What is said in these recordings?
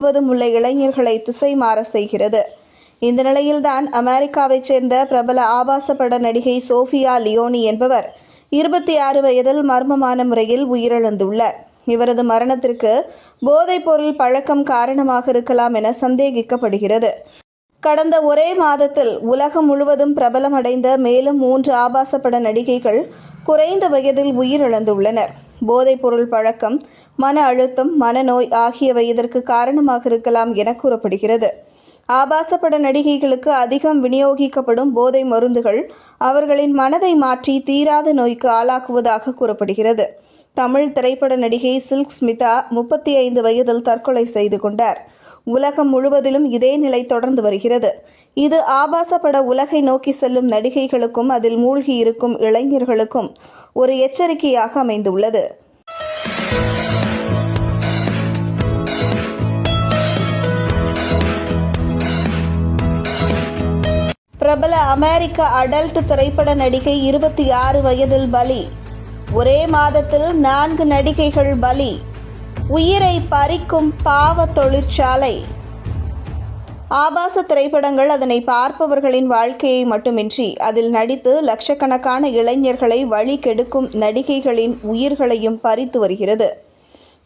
முழுவதும் உள்ள இளைஞர்களை திசை மாற செய்கிறது. இந்த நிலையில்தான் அமெரிக்காவைச் சேர்ந்த பிரபல ஆபாச பட நடிகை சோஃபியா லியோனி என்பவர் 26 வயதில் மர்மமான முறையில் உயிரிழந்துள்ளார். இவரது மரணத்திற்கு போதைப்பொருள் பழக்கம் காரணமாக இருக்கலாம் என சந்தேகிக்கப்படுகிறது. கடந்த ஒரே மாதத்தில் உலகம் முழுவதும் பிரபலமடைந்த மேலும் 3 ஆபாச பட நடிகைகள் குறைந்த வயதில் உயிரிழந்துள்ளனர். போதைப்பொருள் பழக்கம், மன அழுத்தம், மனநோய் ஆகியவை இதற்கு காரணமாக இருக்கலாம் என கூறப்படுகிறது. ஆபாச பட நடிகைகளுக்கு அதிகம் விநியோகிக்கப்படும் போதை மருந்துகள் அவர்களின் மனதை மாற்றி தீராத நோய்க்கு ஆளாக்குவதாக கூறப்படுகிறது. தமிழ் திரைப்பட நடிகை சில்க் ஸ்மிதா 35 வயதில் தற்கொலை செய்து கொண்டார். உலகம் முழுவதிலும் இதே நிலை தொடர்ந்து வருகிறது. இது ஆபாச பட உலகை நோக்கி செல்லும் நடிகைகளுக்கும் அதில் மூழ்கி இருக்கும் இளைஞர்களுக்கும் ஒரு எச்சரிக்கையாக அமைந்துள்ளது. பிரபல அமெரிக்க அடல்ட் திரைப்பட நடிகை 26 வயதில் பலி. ஒரே மாதத்தில் 4 நடிகைகள் பலி. உயிரை பறிக்கும் பாவ தொழிற்சாலை. ஆபாச திரைப்படங்கள் அதனை பார்ப்பவர்களின் வாழ்க்கையை மட்டுமின்றி அதில் நடித்து லட்சக்கணக்கான இளைஞர்களை வழி கெடுக்கும் நடிகைகளின் உயிர்களையும் பறித்து வருகிறது.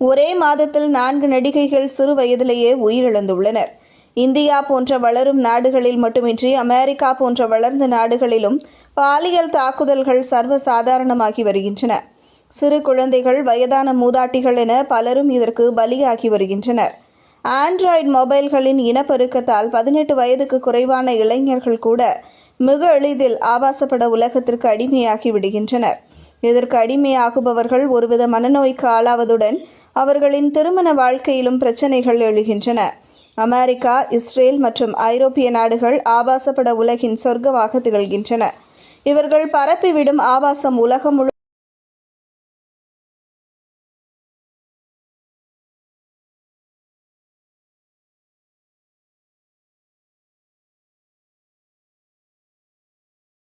ஒரே மாதத்தில் 4 நடிகைகள் சிறு வயதிலேயே உயிரிழந்துள்ளனர். இந்தியா போன்ற வளரும் நாடுகளில் மட்டுமின்றி அமெரிக்கா போன்ற வளர்ந்த நாடுகளிலும் பாலியல் தாக்குதல்கள் சர்வசாதாரணமாகி வருகின்றன. சிறு குழந்தைகள், வயதான மூதாட்டிகள் என பலரும் இதற்கு பலியாகி வருகின்றனர். ஆண்ட்ராய்டு மொபைல்களின் இனப்பெருக்கத்தால் 18 வயதுக்கு குறைவான இளைஞர்கள் கூட மிக எளிதில் ஆபாசப்பட உலகத்திற்கு அடிமையாகி விடுகின்றனர். இதற்கு அடிமையாகுபவர்கள் ஒருவித மனநோய்க்கு ஆளாவதுடன் அவர்களின் திருமண வாழ்க்கையிலும் பிரச்சனைகள் எழுகின்றன. அமெரிக்கா, இஸ்ரேல் மற்றும் ஐரோப்பிய நாடுகள் ஆபாசப்பட உலகின் சொர்க்கமாக திகழ்கின்றன. இவர்கள் பரப்பிவிடும் ஆபாசம் உலகம்